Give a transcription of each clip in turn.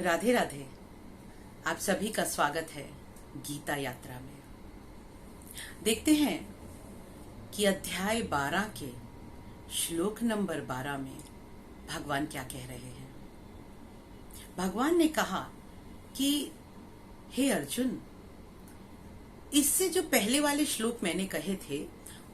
राधे राधे। आप सभी का स्वागत है गीता यात्रा में। देखते हैं कि अध्याय 12 के श्लोक नंबर 12 में भगवान क्या कह रहे हैं। भगवान ने कहा कि हे अर्जुन, इससे जो पहले वाले श्लोक मैंने कहे थे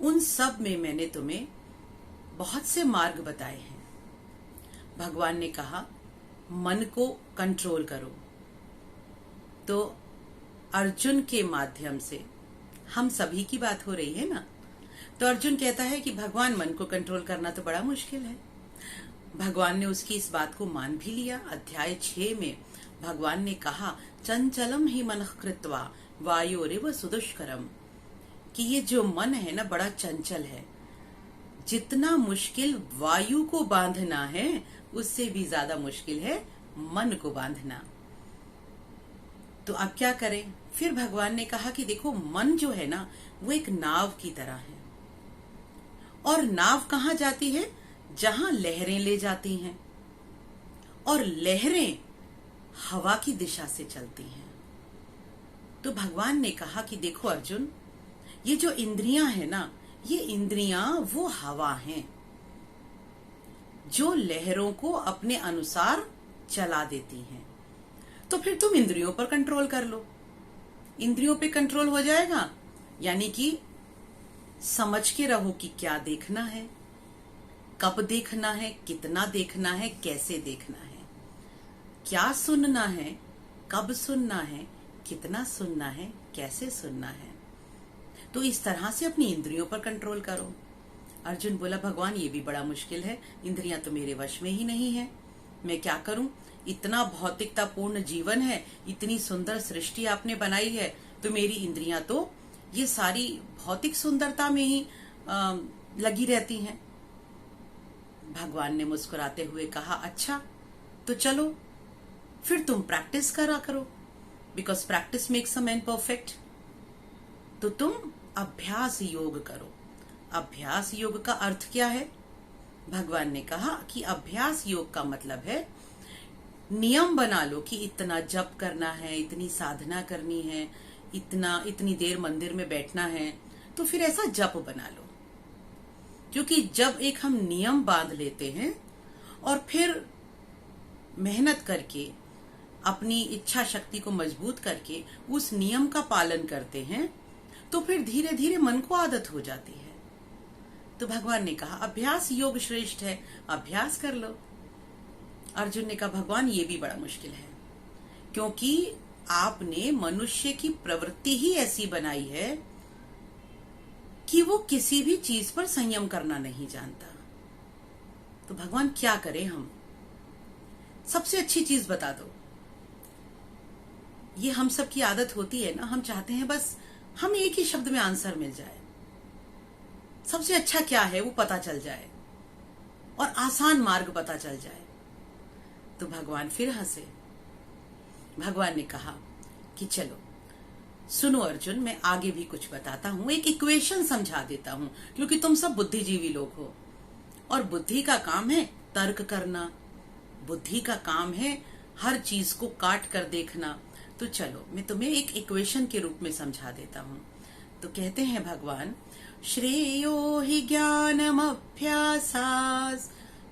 उन सब में मैंने तुम्हें बहुत से मार्ग बताए हैं। भगवान ने कहा मन को कंट्रोल करो। तो अर्जुन के माध्यम से हम सभी की बात हो रही है ना। तो अर्जुन कहता है कि भगवान मन को कंट्रोल करना तो बड़ा मुश्किल है। भगवान ने उसकी इस बात को मान भी लिया। अध्याय 6 में भगवान ने कहा चंचलम ही मनः कृत्वा वायोरेव सुदुष्करम, कि ये जो मन है ना बड़ा चंचल है। जितना मुश्किल वायु को बांधना है उससे भी ज्यादा मुश्किल है मन को बांधना। तो अब क्या करें। फिर भगवान ने कहा कि देखो मन जो है ना वो एक नाव की तरह है, और नाव कहाँ जाती है? जहां लहरें ले जाती हैं, और लहरें हवा की दिशा से चलती हैं। तो भगवान ने कहा कि देखो अर्जुन, ये जो इंद्रियां हैं ना, ये इंद्रियां वो हवा हैं जो लहरों को अपने अनुसार चला देती हैं। तो फिर तुम इंद्रियों पर कंट्रोल कर लो। इंद्रियों पे कंट्रोल हो जाएगा, यानी कि समझ के रहो कि क्या देखना है, कब देखना है, कितना देखना है, कैसे देखना है, क्या सुनना है, कब सुनना है, कितना सुनना है, कैसे सुनना है। तो इस तरह से अपनी इंद्रियों पर कंट्रोल करो। अर्जुन बोला भगवान ये भी बड़ा मुश्किल है, इंद्रियां तो मेरे वश में ही नहीं है, मैं क्या करूं। इतना भौतिकतापूर्ण जीवन है, इतनी सुंदर सृष्टि आपने बनाई है, तो मेरी इंद्रियां तो ये सारी भौतिक सुंदरता में ही लगी रहती हैं। भगवान ने मुस्कुराते हुए कहा अच्छा तो चलो फिर तुम प्रैक्टिस करा करो, because practice makes a man perfect. तो तुम अभ्यास योग करो। अभ्यास योग का अर्थ क्या है? भगवान ने कहा कि अभ्यास योग का मतलब है नियम बना लो कि इतना जप करना है, इतनी साधना करनी है, इतनी देर मंदिर में बैठना है। तो फिर ऐसा जप बना लो, क्योंकि जब एक हम नियम बांध लेते हैं और फिर मेहनत करके अपनी इच्छा शक्ति को मजबूत करके उस नियम का पालन करते हैं, तो फिर धीरे धीरे मन को आदत हो जाती है। तो भगवान ने कहा अभ्यास योग श्रेष्ठ है, अभ्यास कर लो। अर्जुन ने कहा भगवान ये भी बड़ा मुश्किल है, क्योंकि आपने मनुष्य की प्रवृत्ति ही ऐसी बनाई है कि वो किसी भी चीज पर संयम करना नहीं जानता। तो भगवान क्या करें हम? सबसे अच्छी चीज बता दो। ये हम सब की आदत होती है ना, हम चाहते हैं बस हम एक ही शब्द में आंसर मिल जाए, सबसे अच्छा क्या है वो पता चल जाए और आसान मार्ग पता चल जाए। तो भगवान फिर हंसे। भगवान ने कहा कि चलो सुनो अर्जुन, मैं आगे भी कुछ बताता हूं, एक इक्वेशन समझा देता हूं, क्योंकि तुम सब बुद्धिजीवी लोग हो और बुद्धि का काम है तर्क करना, बुद्धि का काम है हर चीज को काट कर देखना। तो चलो मैं तुम्हें एक इक्वेशन के रूप में समझा देता हूं। तो कहते हैं भगवान, श्रेयो हि ज्ञानमभ्यासात्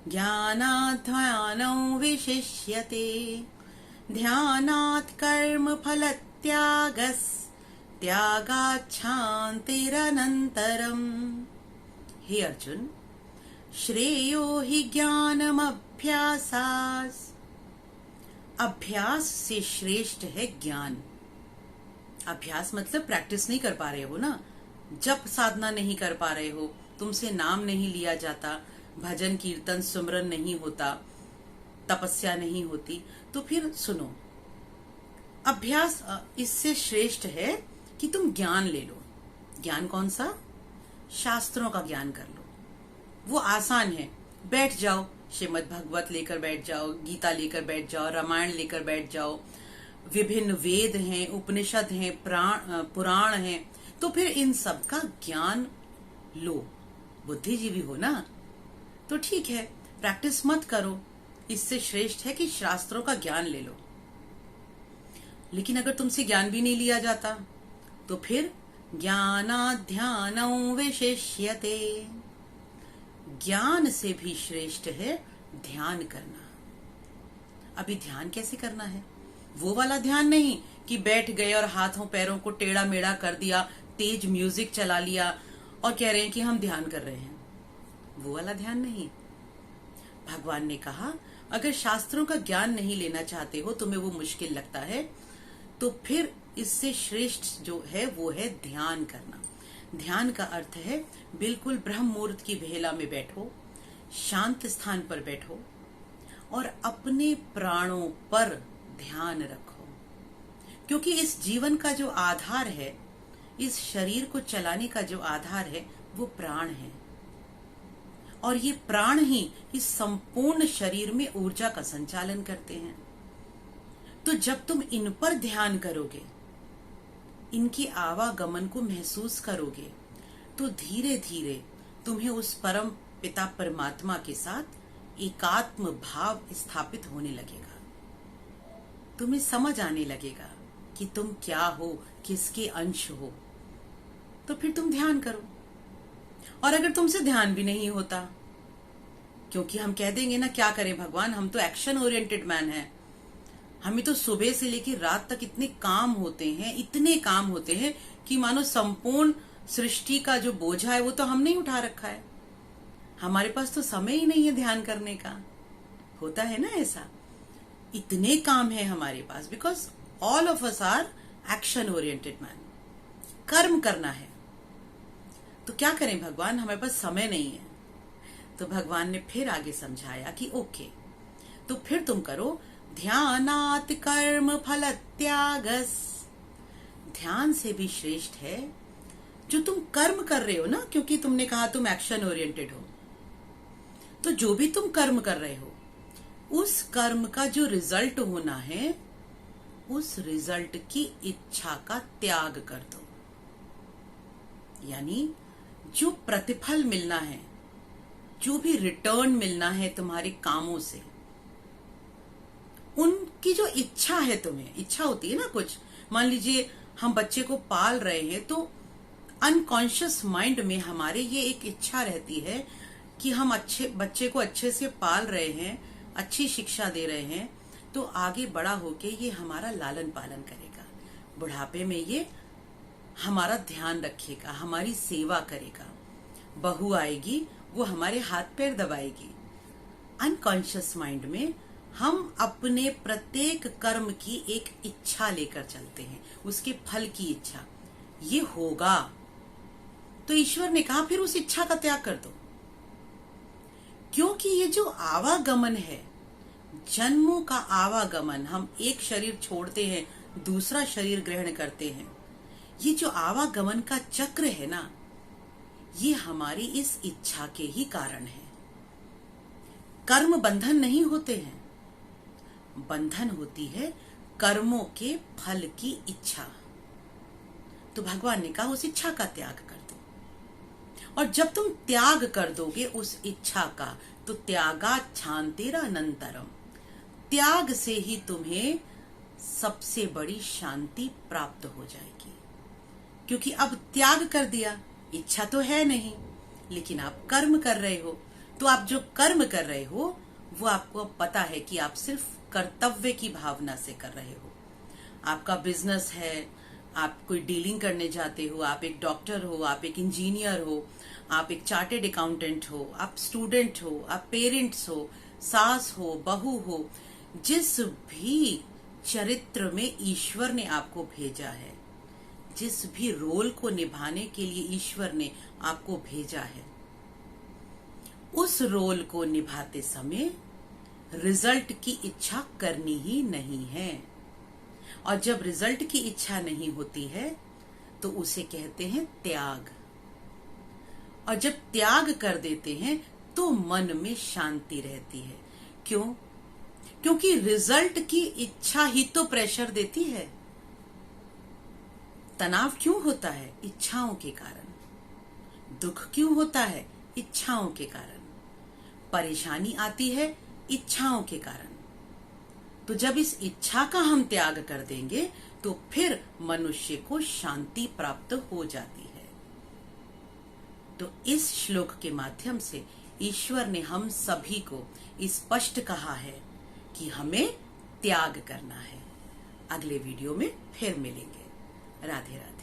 ज्ञानात् ध्यानं विशिष्यते ध्यानात् कर्म फलत्यागस् त्यागात् शान्तिरनन्तरम्। हे अर्जुन, श्रेयो हि ज्ञानमभ्यासात्, अभ्यास से श्रेष्ठ है ज्ञान। अभ्यास मतलब प्रैक्टिस नहीं कर पा रहे हो ना, जप साधना नहीं कर पा रहे हो, तुमसे नाम नहीं लिया जाता, भजन कीर्तन सुमरन नहीं होता, तपस्या नहीं होती। तो फिर सुनो, अभ्यास इससे श्रेष्ठ है कि तुम ज्ञान ले लो। ज्ञान कौन सा? शास्त्रों का ज्ञान कर लो। वो आसान है, बैठ जाओ, श्रीमद् भागवत लेकर बैठ जाओ, गीता लेकर बैठ जाओ, रामायण लेकर बैठ जाओ, विभिन्न वेद हैं, उपनिषद हैं, पुराण हैं, तो फिर इन सब का ज्ञान लो। बुद्धिजीवी हो ना, तो ठीक है, प्रैक्टिस मत करो, इससे श्रेष्ठ है कि शास्त्रों का ज्ञान ले लो। लेकिन अगर तुमसे ज्ञान भी नहीं लिया जाता तो फिर ज्ञानाध्यानौ विशिष्यते, ज्ञान से भी श्रेष्ठ है ध्यान करना। अभी ध्यान कैसे करना है? वो वाला ध्यान नहीं कि बैठ गए और हाथों पैरों को टेढ़ा मेढ़ा कर दिया, तेज म्यूजिक चला लिया और कह रहे हैं कि हम ध्यान कर रहे हैं। वो वाला ध्यान नहीं। भगवान ने कहा अगर शास्त्रों का ज्ञान नहीं लेना चाहते हो, तुम्हें वो मुश्किल लगता है, तो फिर इससे श्रेष्ठ जो है वो है ध्यान करना। ध्यान का अर्थ है बिल्कुल ब्रह्म मुहूर्त की बेला में बैठो, शांत स्थान पर बैठो और अपने प्राणों पर ध्यान रखो, क्योंकि इस जीवन का जो आधार है, इस शरीर को चलाने का जो आधार है वो प्राण है, और ये प्राण ही इस संपूर्ण शरीर में ऊर्जा का संचालन करते हैं। तो जब तुम इन पर ध्यान करोगे, इनके आवागमन को महसूस करोगे, तो धीरे धीरे तुम्हें उस परम पिता परमात्मा के साथ एकात्म भाव स्थापित होने लगेगा। तुम्हें समझ आने लगेगा कि तुम क्या हो, किसके अंश हो। तो फिर तुम ध्यान करो। और अगर तुमसे ध्यान भी नहीं होता, क्योंकि हम कह देंगे ना क्या करें भगवान, हम तो एक्शन ओरिएंटेड मैन हैं, हमें तो सुबह से लेकर रात तक इतने काम होते हैं, इतने काम होते हैं कि मानो संपूर्ण सृष्टि का जो बोझा है वो तो हमने ही उठा रखा है, हमारे पास तो समय ही नहीं है ध्यान करने का। होता है ना ऐसा, इतने काम है हमारे पास, because all of us are action oriented man, कर्म करना है। तो क्या करें भगवान, हमारे पास समय नहीं है। तो भगवान ने फिर आगे समझाया कि ओके, तो फिर तुम करो ध्यानात् कर्म फल त्यागस। ध्यान से भी श्रेष्ठ है जो तुम कर्म कर रहे हो ना, क्योंकि तुमने कहा तुम एक्शन ओरिएंटेड हो। तो जो भी तुम कर्म कर रहे हो, उस कर्म का जो रिजल्ट होना है, उस रिजल्ट की इच्छा का त्याग कर दो। यानी जो प्रतिफल मिलना है, जो भी रिटर्न मिलना है तुम्हारे कामों से, उनकी जो इच्छा है, तुम्हें इच्छा होती है ना कुछ, मान लीजिए हम बच्चे को पाल रहे हैं, तो अनकॉन्शियस माइंड में हमारे ये एक इच्छा रहती है कि हम अच्छे बच्चे को अच्छे से पाल रहे हैं, अच्छी शिक्षा दे रहे हैं, तो आगे बड़ा होके ये हमारा लालन पालन करेगा, बुढ़ापे में ये हमारा ध्यान रखेगा, हमारी सेवा करेगा, बहू आएगी वो हमारे हाथ पैर दबाएगी। अनकॉन्शियस माइंड में हम अपने प्रत्येक कर्म की एक इच्छा लेकर चलते हैं, उसके फल की इच्छा, ये होगा। तो ईश्वर ने कहा फिर उस इच्छा का त्याग कर दो, क्योंकि ये जो आवागमन है, जन्मों का आवागमन, हम एक शरीर छोड़ते हैं, दूसरा शरीर ग्रहण करते हैं, ये जो आवागमन का चक्र है ना, ये हमारी इस इच्छा के ही कारण है। कर्म बंधन नहीं होते हैं, बंधन होती है कर्मों के फल की इच्छा। तो भगवान ने कहा उस इच्छा का त्याग कर दो, और जब तुम त्याग कर दोगे उस इच्छा का, तो त्यागात् शान्तिरनन्तरम्, त्याग से ही तुम्हें सबसे बड़ी शांति प्राप्त हो जाएगी। क्योंकि अब त्याग कर दिया, इच्छा तो है नहीं, लेकिन आप कर्म कर रहे हो। तो आप जो कर्म कर रहे हो वो आपको पता है कि आप सिर्फ कर्तव्य की भावना से कर रहे हो। आपका बिजनेस है, आप कोई डीलिंग करने जाते हो, आप एक डॉक्टर हो, आप एक इंजीनियर हो, आप एक चार्टेड अकाउंटेंट हो, आप स्टूडेंट हो, आप पेरेंट्स हो, सास हो, बहू हो, जिस भी चरित्र में ईश्वर ने आपको भेजा है, जिस भी रोल को निभाने के लिए ईश्वर ने आपको भेजा है, उस रोल को निभाते समय रिजल्ट की इच्छा करनी ही नहीं है। और जब रिजल्ट की इच्छा नहीं होती है तो उसे कहते हैं त्याग। और जब त्याग कर देते हैं तो मन में शांति रहती है। क्यों? क्योंकि रिजल्ट की इच्छा ही तो प्रेशर देती है। तनाव क्यों होता है? इच्छाओं के कारण। दुख क्यों होता है? इच्छाओं के कारण। परेशानी आती है इच्छाओं के कारण। तो जब इस इच्छा का हम त्याग कर देंगे तो फिर मनुष्य को शांति प्राप्त हो जाती है। तो इस श्लोक के माध्यम से ईश्वर ने हम सभी को स्पष्ट कहा है कि हमें त्याग करना है। अगले वीडियो में फिर मिलेंगे। राधे राधे।